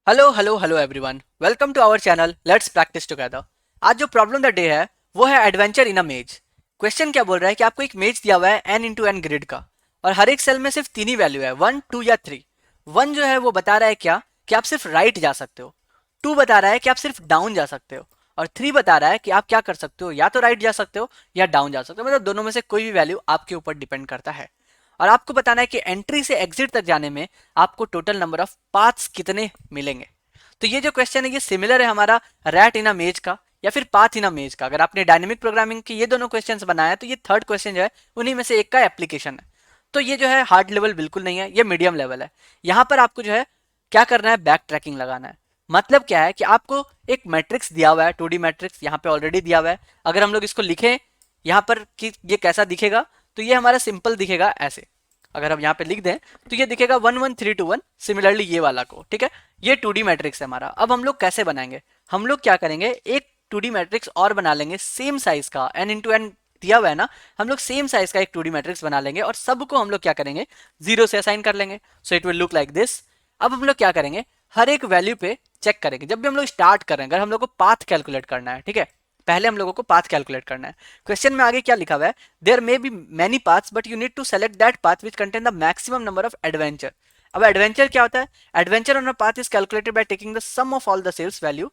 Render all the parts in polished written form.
Hello hello hello everyone, welcome to our channel let's practise together. आज जो problem the day है वो है एडवेंचर इन अ मेज। क्वेश्चन क्या बोल रहा है कि आपको एक मेज दिया हुआ है एन इंटू एन ग्रिड का, और हर एक सेल में सिर्फ तीन ही वैल्यू है, वन टू या थ्री। वन जो है वो बता रहा है क्या कि आप सिर्फ राइट जा सकते हो, टू बता रहा है कि आप सिर्फ डाउन जा सकते हो, और थ्री बता रहा है कि आप क्या कर सकते हो, या तो राइट जा सकते हो या डाउन जा सकते हो, मतलब दोनों में से कोई भी वैल्यू आपके ऊपर डिपेंड करता है। और आपको बताना है कि एंट्री से एग्जिट तक जाने में आपको टोटल नंबर ऑफ पाथ्स कितने मिलेंगे। तो ये जो क्वेश्चन है ये सिमिलर है हमारा रैट इन अ मेज का या फिर पाथ इन अ मेज का। अगर आपने डायनेमिक प्रोग्रामिंग के ये दोनों क्वेश्चंस बनाया तो ये थर्ड क्वेश्चन जो है उन्हीं में से एक का एप्लीकेशन है। तो ये जो है हार्ड लेवल बिल्कुल नहीं है, ये मीडियम लेवल है। यहाँ पर आपको जो है क्या करना है, बैक ट्रैकिंग लगाना है। मतलब क्या है कि आपको एक मैट्रिक्स दिया हुआ है, 2D मैट्रिक्स यहाँ पे ऑलरेडी दिया हुआ है। अगर हम लोग इसको लिखें यहाँ पर कि ये कैसा दिखेगा, तो ये हमारा सिंपल दिखेगा ऐसे। अगर हम यहाँ पे लिख दें तो ये दिखेगा 1 1 3 2 1, सिमिलरली ये वाला को, ठीक है। ये 2D मैट्रिक्स है हमारा। अब हम लोग कैसे बनाएंगे, हम लोग क्या करेंगे, एक 2D मैट्रिक्स और बना लेंगे सेम साइज का, n इंटू एन दिया हुआ है ना, हम लोग सेम साइज का एक 2D मैट्रिक्स बना लेंगे और सबको हम लोग क्या करेंगे, जीरो से असाइन कर लेंगे। So it will look like this. अब हम लोग क्या करेंगे, हर एक वैल्यू पे चेक करेंगे। जब भी हम लोग स्टार्ट कर रहे हैं, अगर हम लोग को पाथ कैलकुलेट करना है, ठीक है, पहले हम लोगों को पाथ कैलकुलेट करना है। क्वेश्चन में आगे क्या लिखा हुआ है, there may be many paths but you need to select that path which contain the maximum number of adventure. अब एडवेंचर क्या होता है, adventure on a path is calculated by taking the sum of all the cells value.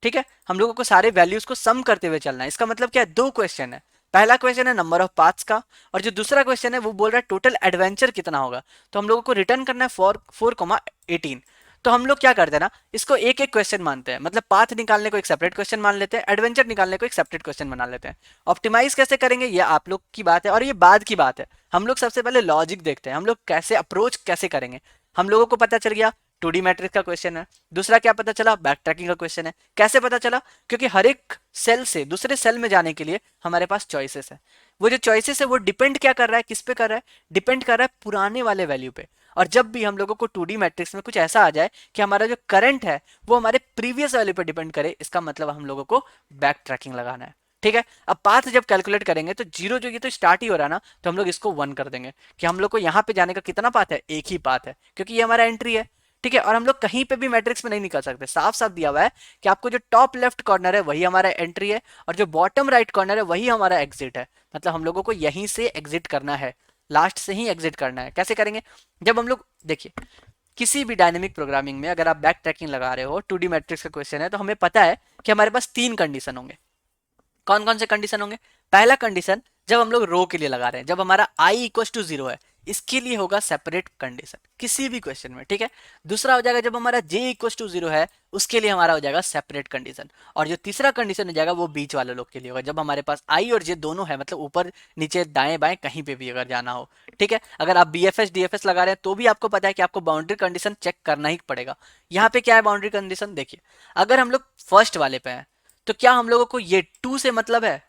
ठीक है, हम लोगों को सारे वैल्यूज को सम करते हुए चलना है। इसका मतलब क्या है, दो क्वेश्चन है। पहला क्वेश्चन है नंबर ऑफ पाथ्स का, और जो दूसरा क्वेश्चन है वो बोल रहा है टोटल एडवेंचर कितना होगा। तो हम लोगों को रिटर्न करना है 4 4 18। तो हम लोग क्या करते हैं ना, इसको एक एक क्वेश्चन मानते हैं, मतलब पाथ निकालने को एक सेपरेट क्वेश्चन मान लेते हैं, एडवेंचर निकालने को एक सेपरेट क्वेश्चन बना लेते हैं। ऑप्टिमाइज कैसे करेंगे ये आप लोग की बात है, और ये बाद की बात है। हम लोग सबसे पहले लॉजिक देखते हैं, हम लोग कैसे अप्रोच कैसे करेंगे। हम लोगों को पता चल गया 2D मैट्रिक्स का क्वेश्चन है। दूसरा क्या पता चला, बैक ट्रैकिंग का क्वेश्चन है। कैसे पता चला, क्योंकि हर एक सेल से दूसरे सेल में जाने के लिए हमारे पास चॉइसेस है। वो जो चॉइसेस है वो डिपेंड क्या कर रहा है, किस पे कर रहा है, डिपेंड कर रहा है पुराने वाले वैल्यू पे। और जब भी हम लोगों को 2D मैट्रिक्स में कुछ ऐसा आ जाए कि हमारा जो करंट है वो हमारे प्रीवियस वैल्यू पे डिपेंड करे, इसका मतलब हम लोगों को बैक ट्रैकिंग लगाना है। ठीक है, अब पाथ जब कैलकुलेट करेंगे तो जीरो जो ये तो स्टार्ट ही हो रहा है ना, तो हम लोग इसको 1 कर देंगे कि हम लोग को यहाँ पे जाने का कितना पाथ है, एक ही पाथ है, क्योंकि ये हमारा एंट्री है। ठीक है, और हम लोग कहीं पे भी मैट्रिक्स में नहीं निकल सकते, साफ साफ दिया हुआ है कि आपको जो टॉप लेफ्ट कॉर्नर है वही हमारा एंट्री है, और जो बॉटम राइट कॉर्नर है वही हमारा एग्जिट है। मतलब हम लोगों को यहीं से एग्जिट करना है, लास्ट से ही एग्जिट करना है। कैसे करेंगे, जब हम लोग देखिए किसी भी डायनेमिक प्रोग्रामिंग में अगर आप बैक ट्रैकिंग लगा रहे हो, 2D मैट्रिक्स का क्वेश्चन है, तो हमें पता है कि हमारे पास तीन कंडीशन होंगे। कौन कौन से कंडीशन होंगे, पहला कंडीशन जब हम लोग रो के लिए लगा रहे हैं, जब हमारा आई इक्वल टू जीरो है, इसके लिए होगा सेपरेट कंडीशन किसी भी क्वेश्चन में। ठीक है, दूसरा हो जाएगा जब हमारा जे इक्वल टू जीरो है, उसके लिए हमारा हो जाएगा सेपरेट कंडीशन। और जो तीसरा कंडीशन हो जाएगा वो बीच वाले लोग के लिए होगा, जब हमारे पास आई और जे दोनों है, मतलब ऊपर नीचे दाएं बाएं कहीं पे भी अगर जाना हो। ठीक है, अगर आप B F S D F S लगा रहे हैं तो भी आपको पता है कि आपको बाउंड्री कंडीशन चेक करना ही पड़ेगा। यहाँ पे क्या है बाउंड्री कंडीशन, देखिए अगर हम लोग फर्स्ट वाले पे हैं तो क्या हम लोगों को ये टू से मतलब है,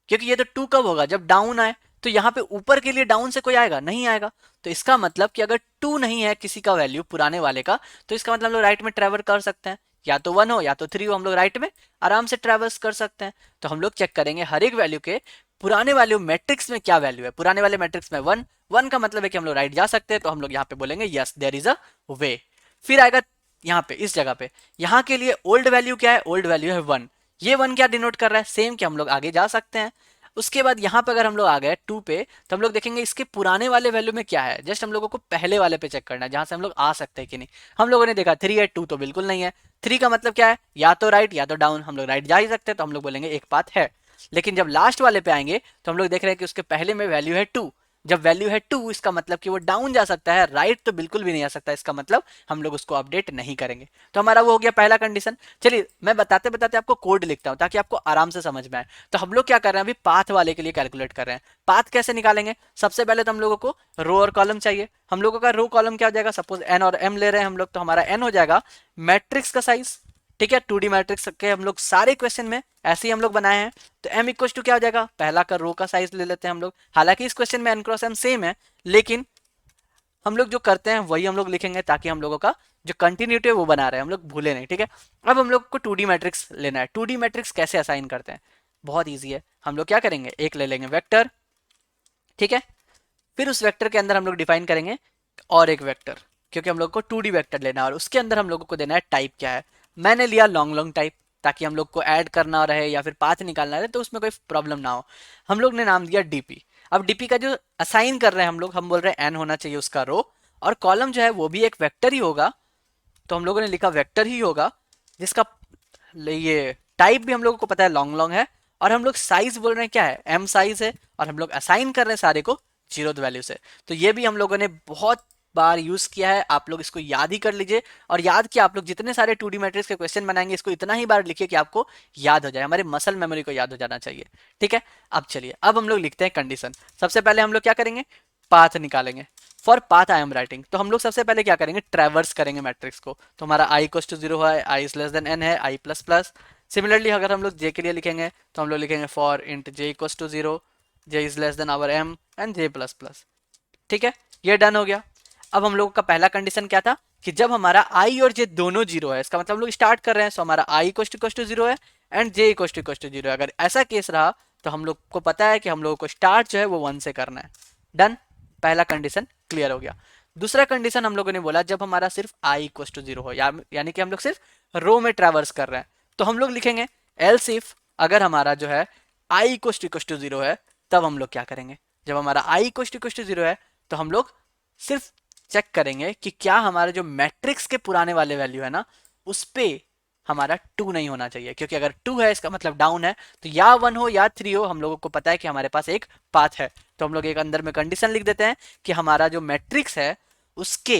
क्योंकि ये तो टू कब होगा, जब डाउन आए। तो यहाँ पे ऊपर के लिए डाउन से कोई आएगा नहीं, आएगा। तो इसका मतलब कि अगर टू नहीं है किसी का वैल्यू पुराने वाले का, तो इसका मतलब हम लोग राइट में ट्रेवल कर सकते हैं, या तो वन हो या तो थ्री हो, हम लोग राइट में आराम से ट्रेवल्स कर सकते हैं। तो हम लोग चेक करेंगे हर एक वैल्यू के पुराने वैल्यू मैट्रिक्स में क्या वैल्यू है। पुराने वाले मैट्रिक्स में वन, वन का मतलब है कि हम लोग राइट जा सकते हैं, तो हम लोग यहाँ पे बोलेंगे यस देयर इज अ वे। फिर आएगा यहाँ पे इस जगह पे, यहाँ के लिए ओल्ड वैल्यू क्या है, ओल्ड वैल्यू है वन। ये वन क्या डिनोट कर रहा है, सेम कि हम लोग आगे जा सकते हैं। उसके बाद यहाँ पे अगर हम लोग आ गए टू पे, तो हम लोग देखेंगे इसके पुराने वाले वैल्यू में क्या है। जस्ट हम लोगों को पहले वाले पे चेक करना है जहां से हम लोग आ सकते हैं कि नहीं। हम लोगों ने देखा थ्री है, टू तो बिल्कुल नहीं है। थ्री का मतलब क्या है, या तो राइट या तो डाउन, हम लोग राइट जा ही सकते हैं, तो हम लोग बोलेंगे एक पाथ है। लेकिन जब लास्ट वाले पे आएंगे तो हम लोग देख रहे हैं कि उसके पहले में वैल्यू है टू। जब वैल्यू है टू, इसका मतलब कि वो डाउन जा सकता है, राइट तो बिल्कुल भी नहीं आ सकता, इसका मतलब हम लोग उसको अपडेट नहीं करेंगे। तो हमारा वो हो गया पहला कंडीशन। चलिए मैं बताते बताते आपको कोड लिखता हूँ ताकि आपको आराम से समझ में आए। तो हम लोग क्या कर रहे हैं, अभी पाथ वाले के लिए कैलकुलेट कर रहे हैं। पाथ कैसे निकालेंगे, सबसे पहले तो हम लोगों को रो और कॉलम चाहिए। हम लोगों का रो कॉलम क्या हो जाएगा, सपोज एन और एम ले रहे हैं हम लोग, तो हमारा एन हो जाएगा मैट्रिक्स का साइज। ठीक है, 2D मैट्रिक्स के हम लोग सारे क्वेश्चन में ऐसे ही हम लोग बनाए हैं। तो m इक्वल टू क्या हो जाएगा, पहला का रो का साइज ले लेते हैं हम लोग। हालांकि इस क्वेश्चन में n क्रॉस m सेम है, लेकिन हम लोग जो करते हैं वही हम लोग लिखेंगे ताकि हम लोगों का जो कंटिन्यूटी है वो बना रहे हैं, हम लोग भूले नहीं। ठीक है, अब हम लोग को 2D मैट्रिक्स लेना है। 2D मैट्रिक्स कैसे असाइन करते हैं, बहुत ईजी है। हम लोग क्या करेंगे, एक ले लेंगे वेक्टर। ठीक है, फिर उस वेक्टर के अंदर हम लोग डिफाइन करेंगे और एक वेक्टर, क्योंकि हम लोग को 2D वेक्टर लेना है और उसके अंदर हम लोगों को देना है टाइप क्या है। मैंने लिया लॉन्ग लॉन्ग टाइप, ताकि हम लोग को ऐड करना रहे या फिर पाथ निकालना रहे तो उसमें कोई प्रॉब्लम ना हो। हम लोग ने नाम दिया डीपी। अब डीपी का जो असाइन कर रहे हैं हम बोल रहे हैं एन होना चाहिए उसका रो, और कॉलम जो है वो भी एक वेक्टर ही होगा, तो हम लोगों ने लिखा वेक्टर ही होगा, जिसका ये टाइप भी हम लोगों को पता है लॉन्ग लॉन्ग है, और हम लोग साइज बोल रहे हैं क्या है, एम साइज है, और हम लोग असाइन कर रहे हैं सारे को जीरो वैल्यू से। तो ये भी हम लोगों ने बहुत बार यूज किया है, आप लोग इसको याद ही कर लीजिए। और याद किया, आप लोग जितने सारे 2D मैट्रिक्स के क्वेश्चन बनाएंगे इसको इतना ही बार लिखिए कि आपको याद हो जाए, हमारे मसल मेमोरी को याद हो जाना चाहिए। ठीक है, अब चलिए अब हम लोग लिखते हैं कंडीशन। सबसे पहले हम लोग क्या करेंगे, पाथ निकालेंगे। For path I am writing, तो हम लोग सबसे पहले क्या करेंगे, ट्रैवर्स करेंगे मैट्रिक्स को। तो हमारा आई इक्वल्स टू 0 है, I is less then N है, आई प्लस प्लस। सिमिलरली अगर हम लोग जे के लिए लिखेंगे तो हम लोग लिखेंगे for int j equals to 0, j is less than our m and j plus plus. ठीक है, ये डन हो गया। अब हम लोग का पहला कंडीशन क्या था कि जब हमारा आई और जे दोनों जीरो है, इसका मतलब हम लोग स्टार्ट कर रहे हैं, सो हमारा आई इक्वल्स टू 0 है एंड जे इक्वल्स टू 0 है। अगर ऐसा केस रहा तो हम लोग को पता है कि हम लोगों को स्टार्ट जो है वो 1 से करना है। डन, पहला कंडीशन क्लियर हो गया। दूसरा कंडीशन हम लोगों ने बोला जब हमारा सिर्फ आई इक्वल्स टू 0 हो, यानी कि हम लोग सिर्फ रो में ट्रैवर्स कर रहे हैं, तो हम लोग लिखेंगे एल्स इफ, अगर हमारा जो है आई इक्वल्स टू 0 है तब हम लोग क्या करेंगे, जब हमारा आई इक्वल्स टू 0 है तो हम लोग सिर्फ चेक करेंगे कि क्या हमारे जो मैट्रिक्स के पुराने वाले वैल्यू है ना उस पे हमारा 2 नहीं होना चाहिए, क्योंकि अगर 2 है इसका मतलब डाउन है, तो या 1 हो या 3 हो, हम लोगों को पता है कि हमारे पास एक पाथ है। तो हम लोग एक अंदर में कंडीशन लिख देते हैं कि हमारा जो मैट्रिक्स है उसके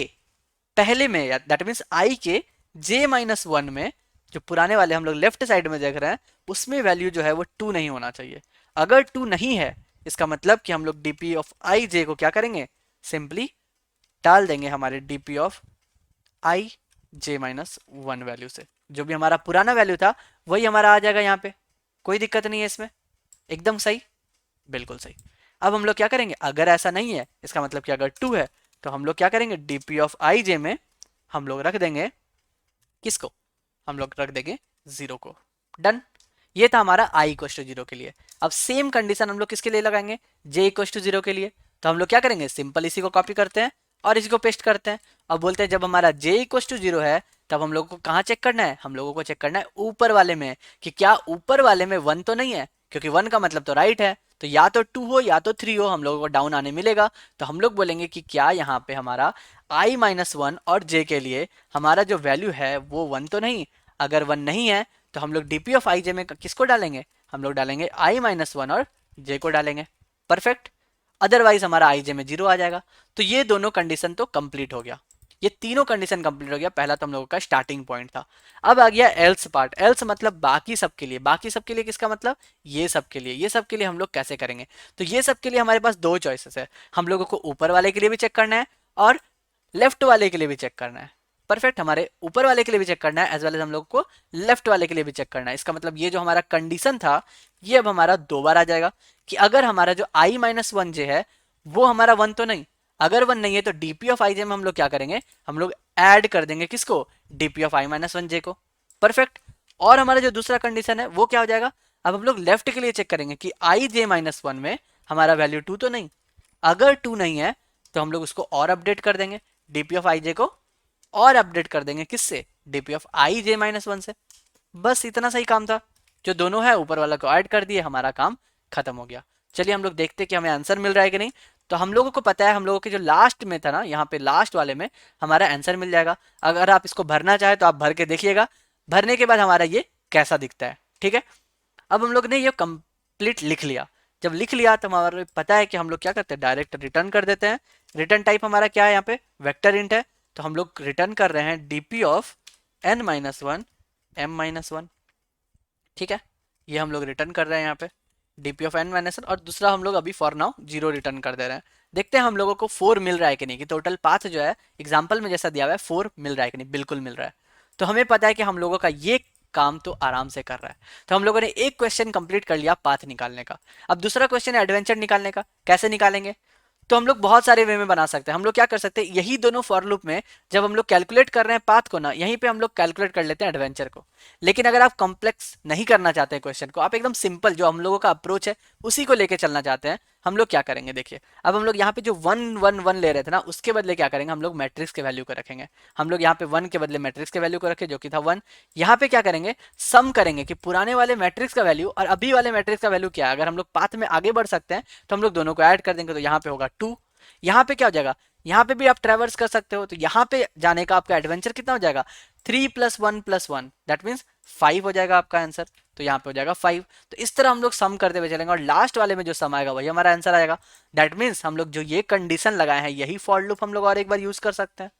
पहले में, या दैट मीन्स आई के j-1 में, जो पुराने वाले हम लोग लेफ्ट साइड में देख रहे हैं उसमें वैल्यू जो है वो 2 नहीं होना चाहिए। अगर 2 नहीं है इसका मतलब कि हम लोग डीपी ऑफ आई जे को क्या करेंगे, सिंपली डाल देंगे हमारे DP of I j-1 value से। जो भी हमारा पुराना वैल्यू था वही हमारा आ जाएगा यहाँ पे, कोई दिक्कत नहीं है इसमें, एकदम सही, बिल्कुल सही। अब हम लोग क्या करेंगे, अगर ऐसा नहीं है इसका मतलब कि अगर 2 है तो हम लोग क्या करेंगे, डीपी ऑफ आई जे में हम लोग रख देंगे किसको, हम लोग रख देंगे 0 को। डन, ये था हमारा आई इक्वल टू 0 के लिए। अब सेम कंडीशन हम लोग किसके लिए लगाएंगे, जे इक्वल टू 0 के लिए। तो हम लोग क्या करेंगे, सिंपल इसी को कॉपी करते हैं और इसी को पेस्ट करते हैं। अब बोलते हैं जब हमारा जे इक्वल टू 0 है तब हम लोगों को कहाँ चेक करना है, हम लोगों को चेक करना है ऊपर वाले में, कि क्या ऊपर वाले में 1 तो नहीं है, क्योंकि 1 का मतलब तो राइट है, तो या तो 2 हो या तो 3 हो, हम लोगों को डाउन आने मिलेगा। तो हम लोग बोलेंगे कि क्या यहाँ पे हमारा i-1 और j के लिए हमारा जो वैल्यू है वो 1 तो नहीं। अगर 1 नहीं है तो हम लोग डीपी ऑफ आई जे में किसको डालेंगे, हम लोग डालेंगे i-1 और j को डालेंगे। परफेक्ट, अदरवाइज हमारा आई जे में 0 आ जाएगा। तो ये दोनों कंडीशन तो कंप्लीट हो गया, ये तीनों कंडीशन कंप्लीट हो गया। पहला तो हम लोगों का स्टार्टिंग पॉइंट था। अब आ गया एल्स पार्ट। एल्स मतलब बाकी सब के लिए, बाकी सब के लिए किसका मतलब, ये सब के लिए। ये सब के लिए हम लोग कैसे करेंगे, तो ये सब के लिए हमारे पास दो चॉइसेस है, हम लोगों को ऊपर वाले के लिए भी चेक करना है और लेफ्ट वाले के लिए भी चेक करना है। परफेक्ट, हमारे ऊपर वाले के लिए भी चेक करना है एज वेल एज हम लोग को लेफ्ट वाले के लिए भी चेक करना है। इसका मतलब ये जो हमारा कंडीशन था ये अब हमारा दो बार आ जाएगा, कि अगर हमारा जो i-1j है वो हमारा 1 तो नहीं, अगर 1 नहीं है तो डीपी ऑफ आई जे में हम लोग क्या करेंगे, हम लोग ऐड कर देंगे किसको, डीपी ऑफ i-1j को। परफेक्ट, और हमारा जो दूसरा कंडीशन है वो क्या हो जाएगा, अब हम लोग लेफ्ट के लिए चेक करेंगे कि i-1 में हमारा वैल्यू 2 तो नहीं। अगर 2 नहीं है तो हम लोग उसको और अपडेट कर देंगे, डीपी ऑफ आई जे को और अपडेट कर देंगे किससे, डीपी ऑफ i-1 से। बस इतना सही काम था, जो दोनों है ऊपर वाला को ऐड कर दिए, हमारा काम खत्म हो गया। चलिए हम लोग देखते हैं कि हमें आंसर मिल रहा है कि नहीं। तो हम लोगों को पता है, हम लोगों के जो लास्ट में था ना, यहाँ पे लास्ट वाले में हमारा आंसर मिल जाएगा। अगर आप इसको भरना चाहे तो आप भर के देखिएगा, भरने के बाद हमारा ये कैसा दिखता है। ठीक है, अब हम लोग ने ये कंप्लीट लिख लिया। जब लिख लिया तो हमारा पता है कि हम लोग क्या करते हैं, डायरेक्ट रिटर्न कर देते हैं। रिटर्न टाइप हमारा क्या है, यहाँ पे वेक्टर इंट है, तो हम लोग रिटर्न कर रहे हैं डीपी ऑफ n-1 m-1। ठीक है, ये हम लोग रिटर्न कर रहे हैं यहाँ पे डीपी ऑफ n-1, और दूसरा हम लोग अभी फॉर नाउ 0 रिटर्न कर दे रहे हैं। देखते हैं हम लोगों को 4 मिल रहा है कि नहीं, कि टोटल पाथ जो है एग्जाम्पल में जैसा दिया हुआ है 4 मिल रहा है कि नहीं, बिल्कुल मिल रहा है। तो हमें पता है कि हम लोगों का ये काम तो आराम से कर रहा है। तो हम लोगों ने एक क्वेश्चन कंप्लीट कर लिया पाथ निकालने का। अब दूसरा क्वेश्चन है एडवेंचर निकालने का। कैसे निकालेंगे, तो हम लोग बहुत सारे वे में बना सकते हैं। हम लोग क्या कर सकते हैं, यही दोनों फॉर लूप में जब हम लोग कैलकुलेट कर रहे हैं पाथ को ना, यहीं पे हम लोग कैलकुलेट कर लेते हैं एडवेंचर को। लेकिन अगर आप कॉम्प्लेक्स नहीं करना चाहते हैं क्वेश्चन को, आप एकदम सिंपल जो हम लोगों का अप्रोच है उसी को लेके चलना चाहते हैं, हम लोग क्या करेंगे, देखिए अब हम लोग यहाँ पे जो 1 1 1 ले रहे थे ना, उसके बदले क्या करेंगे, हम लोग मैट्रिक्स के वैल्यू को रखेंगे। हम लोग यहाँ पे 1 के बदले मैट्रिक्स के वैल्यू को रखे जो कि था 1। यहाँ पे क्या करेंगे, सम करेंगे कि पुराने वाले मैट्रिक्स का वैल्यू और अभी वाले मैट्रिक्स का वैल्यू क्या है। अगर हम लोग पाथ में आगे बढ़ सकते हैं तो हम लोग दोनों को ऐड कर देंगे, तो यहाँ पे होगा 2। यहाँ पे क्या हो जाएगा, यहाँ पे भी आप ट्रेवर्स कर सकते हो, तो यहाँ पे जाने का आपका एडवेंचर कितना हो जाएगा, 3 + 1 + 1 दैट मीन्स 5 हो जाएगा आपका आंसर। तो यहाँ पे हो जाएगा 5। तो इस तरह हम लोग सम करते हुए चलेंगे और लास्ट वाले में जो सम आएगा वही हमारा आंसर आएगा। दैट मीन्स हम लोग जो ये कंडीशन लगाए हैं यही फॉर लूप हम लोग और एक बार यूज कर सकते हैं।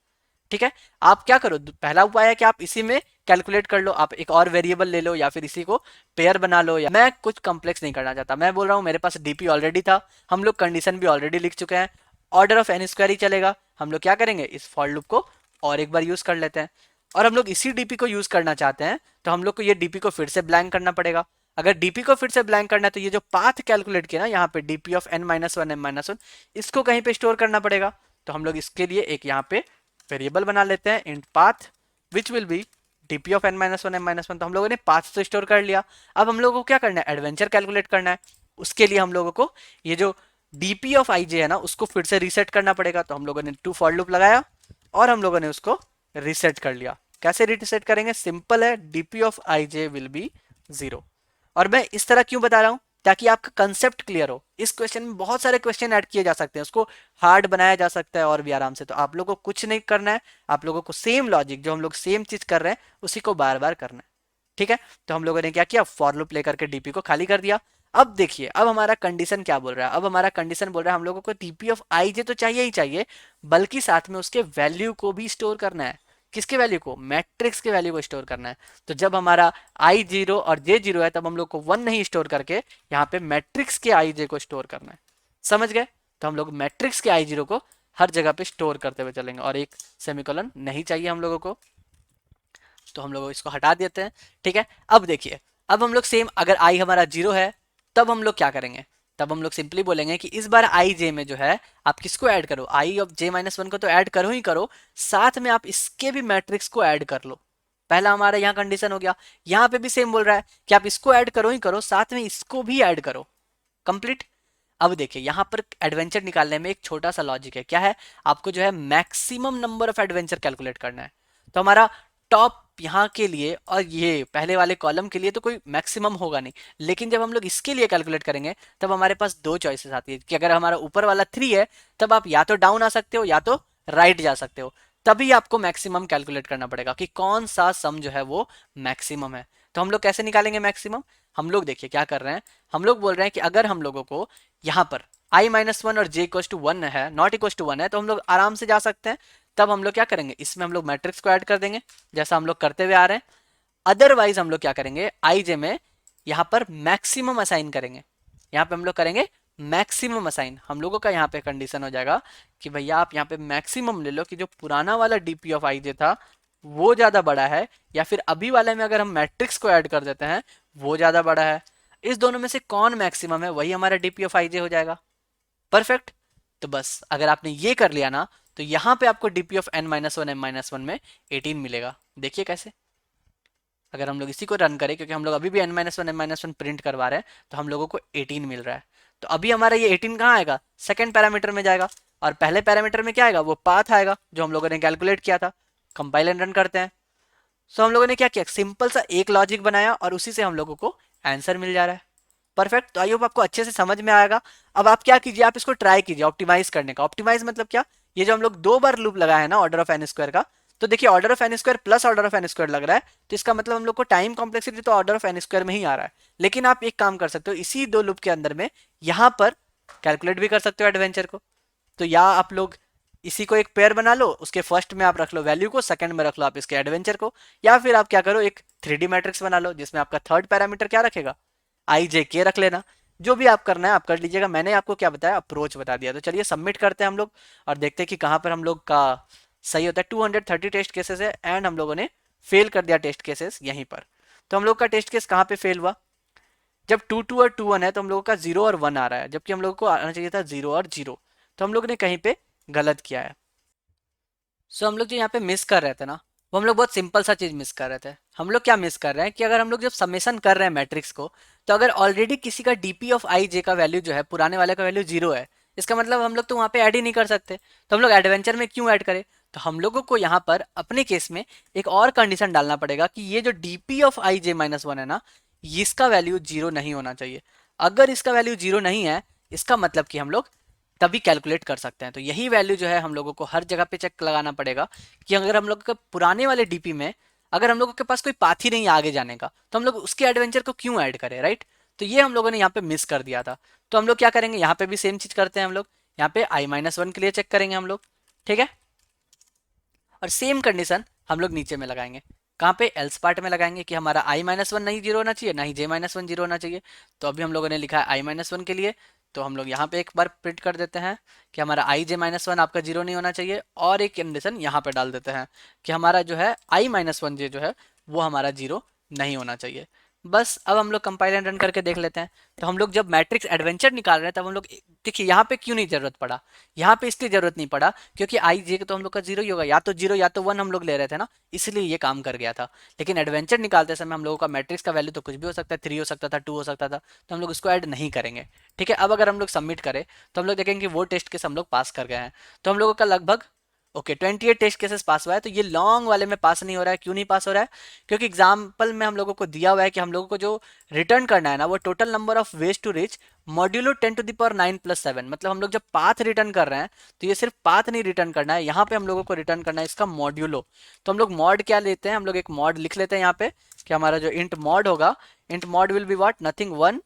ठीक है, आप क्या करो, पहला उपाय है कि आप इसी में कैलकुलेट कर लो, आप एक और वेरिएबल ले लो या फिर इसी को पेयर बना लो। या मैं कुछ कॉम्प्लेक्स नहीं करना चाहता, मैं बोल रहा हूँ मेरे पास डीपी ऑलरेडी था, हम लोग कंडीशन भी ऑलरेडी लिख चुके हैं, ऑर्डर ऑफ एन स्क्वायर ही चलेगा। हम लोग क्या करेंगे, इस फॉर लूप को और एक बार यूज कर लेते हैं। और हम लोग इसी डीपी को यूज करना चाहते हैं तो हम लोग को ये डीपी को फिर से ब्लैंक करना पड़ेगा। अगर डीपी को फिर से ब्लैंक करना है तो ये जो पाथ कैलकुलेट किया ना यहाँ पे डीपी ऑफ n-1 इसको कहीं पे स्टोर करना पड़ेगा। तो हम लोग इसके लिए एक यहाँ पे वेरिएबल बना लेते हैं int path which will be DP of n-1 तो हम लोगों ने पाथ तो स्टोर कर लिया। अब हम लोगों को क्या करना है, एडवेंचर कैलकुलेट करना है। उसके लिए हम लोगों को ये जो डीपी ऑफ आई जे है ना उसको फिर से रीसेट करना पड़ेगा। तो हम लोगों ने 2 फॉर लूप लगाया और हम लोगों ने उसको रीसेट कर लिया। कैसे रीसेट करेंगे, सिंपल है, DP of I J will be 0। और मैं इस तरह क्यों बता रहा हूं, ताकि आपका कंसेप्ट क्लियर हो। इस क्वेश्चन में बहुत सारे क्वेश्चन ऐड किए जा सकते हैं, उसको हार्ड बनाया जा सकता है और भी आराम से। तो आप लोगों को कुछ नहीं करना है, आप लोगों को सेम लॉजिक जो हम लोग सेम चीज कर रहे हैं उसी को बार बार करना है। ठीक है, तो हम लोगों ने क्या किया, फॉर लूप लेकर के डीपी को खाली कर दिया। अब देखिए, अब हमारा कंडीशन क्या बोल रहा है, अब हमारा कंडीशन बोल रहा है हम लोगों को डीपी ऑफ आई जे तो चाहिए ही चाहिए, बल्कि साथ में उसके वैल्यू को भी स्टोर करना है। किसके वैल्यू को, मैट्रिक्स के वैल्यू को स्टोर करना है। तो जब हमारा आई 0 और जे 0 है तब हम लोग को 1 नहीं स्टोर करके यहाँ पे मैट्रिक्स के आई जे को स्टोर करना है। समझ गए, तो हम लोग मैट्रिक्स के आई 0 को हर जगह पे स्टोर करते हुए चलेंगे और एक सेमीकोलन नहीं चाहिए हम लोगों को, तो हम लोग इसको हटा देते हैं। ठीक है, अब देखिए, अब हम लोग सेम, अगर आई हमारा 0 है तब हम लोग क्या करेंगे, तब हम लोग सिंपली बोलेंगे कि इस बार आई जे में जो है आप किसको ऐड करो, आई ऑफ j-1 को तो ऐड करो ही करो, साथ में आप इसके भी मैट्रिक्स को ऐड कर लो। पहला हमारा यहाँ कंडीशन हो गया, यहाँ पे भी सेम बोल रहा है कि आप इसको ऐड करो ही करो, साथ में इसको भी ऐड करो। कंप्लीट। अब देखिए, यहाँ पर एडवेंचर निकालने में एक छोटा सा लॉजिक है, क्या है, आपको जो है maximum number of adventure calculate करना है। तो हमारा टॉप यहाँ के लिए और ये पहले वाले कॉलम के लिए तो कोई मैक्सिमम होगा नहीं, लेकिन जब हम लोग इसके लिए कैलकुलेट करेंगे तब हमारे पास दो चॉइसेस आती है कि अगर हमारा ऊपर वाला 3 है तब आप या तो डाउन आ सकते हो या तो राइट जा सकते हो। तभी आपको मैक्सिमम कैलकुलेट करना पड़ेगा कि कौन सा सम जो है वो मैक्सिमम है। तो हम लोग कैसे निकालेंगे मैक्सिमम, हम लोग देखिए क्या कर रहे हैं, हम लोग बोल रहे हैं कि अगर हम लोगों को यहाँ पर i-1 और j=1 है, ≠1 है, तो हम लोग आराम से जा सकते हैं। तब हम लोग क्या करेंगे, इसमें हम लोग मैट्रिक्स को ऐड कर देंगे जैसा हम लोग करते हुए आ रहे हैं। अदरवाइज हम लोग क्या करेंगे, आई जे में यहाँ पर मैक्सिमम असाइन करेंगे, यहाँ पे हम लोग करेंगे मैक्सिमम असाइन। हम लोगों का यहाँ पे कंडीशन हो जाएगा कि भैया आप यहाँ पे मैक्सिमम ले लो कि जो पुराना वाला डीपी ऑफ आई जे था वो ज्यादा बड़ा है, या फिर अभी वाले में अगर हम मैट्रिक्स को ऐड कर देते हैं वो ज्यादा बड़ा है। इस दोनों में से कौन मैक्सिमम है वही हमारा डीपी ऑफ आई जे हो जाएगा। परफेक्ट। तो बस अगर आपने ये कर लिया ना तो यहाँ पे आपको डीपी ऑफ n-1 में 18 मिलेगा। देखिए कैसे, अगर हम लोग इसी को रन करें, क्योंकि हम लोग अभी भी n-1 प्रिंट करवा रहे हैं, तो हम लोगों को 18 मिल रहा है। तो अभी हमारा ये 18 कहाँ आएगा, सेकंड पैरामीटर में जाएगा, और पहले पैरामीटर में क्या आएगा, वो पाथ आएगा जो हम लोगों ने कैलकुलेट किया था। कंपाइल एंड रन करते हैं। सो हम लोगों ने क्या किया, सिंपल सा एक लॉजिक बनाया और उसी से हम लोगों को आंसर मिल जा रहा है। परफेक्ट। तो आई होप आपको अच्छे से समझ में आएगा। अब आप क्या कीजिए, आप इसको ट्राई कीजिए ऑप्टिमाइज करने का। ऑप्टिमाइज मतलब क्या, ये जो हम लोग 2 बार लूप लगाया है ना ऑर्डर ऑफ एन स्क्वायर का, तो देखिए order of n square plus order of n square लग रहा है, तो इसका मतलब हम लोग को टाइम कॉम्प्लेक्सिटी तो ऑर्डर ऑफ एन स्क्वायर में ही आ रहा है। लेकिन आप एक काम कर सकते हो, इसी 2 लूप के अंदर में यहाँ पर कैलकुलेट भी कर सकते हो एडवेंचर को। तो या आप लोग इसी को एक पेयर बना लो, उसके फर्स्ट में आप रख लो वैल्यू को, सेकंड में रख लो आप इसके एडवेंचर को, या फिर आप क्या करो, एक 3D मैट्रिक्स बना लो जिसमें आपका थर्ड पैरामीटर क्या रखेगा, आई जे के रख लेना। जो भी आप करना है आप कर लीजिएगा, मैंने आपको क्या बताया, अप्रोच बता दिया। तो चलिए सबमिट करते हैं हम लोग और देखते हैं कि कहाँ पर हम लोग का सही होता है। 230 टेस्ट केसेस है एंड हम लोगों ने फेल कर दिया टेस्ट केसेस यहीं पर। तो हम लोग का टेस्ट केस कहाँ पे फेल हुआ, जब 2 2 और 2 1 है तो हम लोगों का 0 और 1 आ रहा है, जबकि हम लोगों को आना चाहिए था 0 और 0। तो हम लोग ने कहीं पे गलत किया है। सो हम लोग जो यहाँ पे मिस कर रहे थे ना, वो हम लोग बहुत सिंपल सा चीज मिस कर रहे थे। हम लोग क्या मिस कर रहे हैं कि अगर हम लोग जब समेशन कर रहे हैं मैट्रिक्स को, तो अगर ऑलरेडी किसी का डीपी ऑफ आई जे का वैल्यू जो है, पुराने वाले का वैल्यू जीरो है, इसका मतलब हम लोग तो वहाँ पे ऐड ही नहीं कर सकते। तो हम लोग एडवेंचर में क्यों ऐड करें? तो हम लोगों को यहाँ पर अपने केस में एक और कंडीशन डालना पड़ेगा कि ये जो DP of I J minus one है ना, इसका वैल्यू जीरो नहीं होना चाहिए। अगर इसका वैल्यू जीरो नहीं है, इसका मतलब कि हम लोग तभी कैलकुलेट कर सकते हैं। तो यही वैल्यू जो है हम लोगों को हर जगह पे चेक लगाना पड़ेगा कि अगर हम लोग के पुराने वाले डीपी में अगर हम लोगों के पास कोई पाथ ही नहीं है आगे जाने का, तो हम लोग उसके एडवेंचर को क्यों ऐड करें, राइट? तो ये हम लोगों ने यहाँ पे मिस कर दिया था। तो हम लोग क्या करेंगे, यहाँ पे भी सेम चीज करते हैं हम लोग। यहाँ पे आई माइनस वन के लिए चेक करेंगे हम लोग, ठीक है। और सेम कंडीशन हम लोग नीचे में लगाएंगे। कहाँ पे? एल्स पार्ट में लगाएंगे कि हमारा आई माइनस वन नहीं जीरो होना चाहिए, ना ही जे माइनस वन जीरो होना चाहिए। तो अभी हम लोगों ने लिखा है आई माइनस वन के लिए, तो हम लोग यहाँ पे एक बार प्रिंट कर देते हैं कि हमारा आई जे माइनस वन आपका जीरो नहीं होना चाहिए। और एक कंडीशन यहाँ पे डाल देते हैं कि हमारा जो है आई माइनस वन जे जो है वो हमारा जीरो नहीं होना चाहिए। बस अब हम लोग कंपाइल एंड रन करके देख लेते हैं। तो हम लोग जब मैट्रिक्स एडवेंचर निकाल रहे हैं, तब हम लोग देखिए यहाँ पे क्यों नहीं जरूरत पड़ा। यहाँ पे इसलिए जरूरत नहीं पड़ा क्योंकि आई जे तो हम लोग का जीरो ही होगा, या तो जीरो या तो वन हम लोग ले रहे थे ना, इसलिए ये काम कर गया था। लेकिन एडवेंचर निकालते समय हम लोगों का मैट्रिक्स का वैल्यू तो कुछ भी हो सकता है, थ्री हो सकता था, टू हो सकता था, तो हम लोग इसको ऐड नहीं करेंगे। ठीक है, अब अगर हम लोग सबमिट करें तो हम लोग देखेंगे कि वो टेस्ट केस हम लोग पास कर गए हैं। तो हम लोगों का लगभग ओके 28 टेस्ट केसेस पास हुआ है। तो ये लॉन्ग वाले में पास नहीं हो रहा है। क्यों नहीं पास हो रहा है? क्योंकि एग्जाम्पल में हम लोगों को दिया हुआ है कि हम लोगों को जो रिटर्न करना है ना, वो total number of ways to reach modulo 10 to the power 9 plus 7। मतलब हम लोग जब पाथ रिटर्न कर रहे हैं, तो ये सिर्फ पाथ नहीं रिटर्न करना है, यहाँ पे हम लोगों को रिटर्न करना है इसका मॉड्यूलो। तो हम लोग मॉड क्या लेते हैं, हम लोग एक मॉड लिख लेते हैं यहाँ पे कि हमारा जो इंट मॉड होगा, int mod will be what, nothing one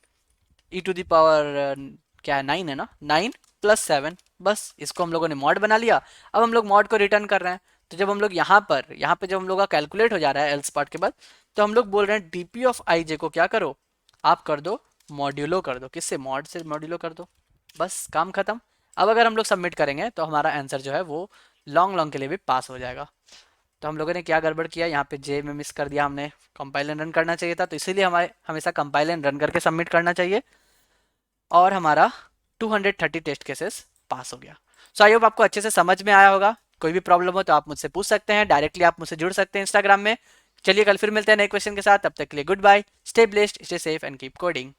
e to the power क्या है, नाइन है ना, नाइन प्लस सेवन। बस इसको हम लोगों ने मॉड बना लिया। अब हम लोग मॉड को रिटर्न कर रहे हैं। तो जब हम लोग यहाँ पे जब हम लोग का कैलकुलेट हो जा रहा है एल्स पार्ट के बाद, तो हम लोग बोल रहे हैं डीपी ऑफ आई जे को क्या करो, आप कर दो मॉड्यूलो कर दो। किससे? मॉड से मॉड्यूलो कर दो। बस काम खत्म। अब अगर हम लोग सबमिट करेंगे तो हमारा आंसर जो है वो लॉन्ग लॉन्ग के लिए भी पास हो जाएगा। तो हम लोगों ने क्या गड़बड़ किया, यहाँ पे जे में मिस कर दिया हमने, कंपाइल एंड रन करना चाहिए था। तो इसीलिए हमारे हमेशा कंपाइल एंड रन करके सबमिट करना चाहिए। और हमारा 230 टेस्ट केसेस पास हो गया। सो आई होप आपको अच्छे से समझ में आया होगा। कोई भी प्रॉब्लम हो तो आप मुझसे पूछ सकते हैं, डायरेक्टली आप मुझसे जुड़ सकते हैं इंस्टाग्राम में। चलिए कल फिर मिलते हैं नए क्वेश्चन के साथ, तब तक के लिए goodbye, stay blessed, stay safe and keep coding.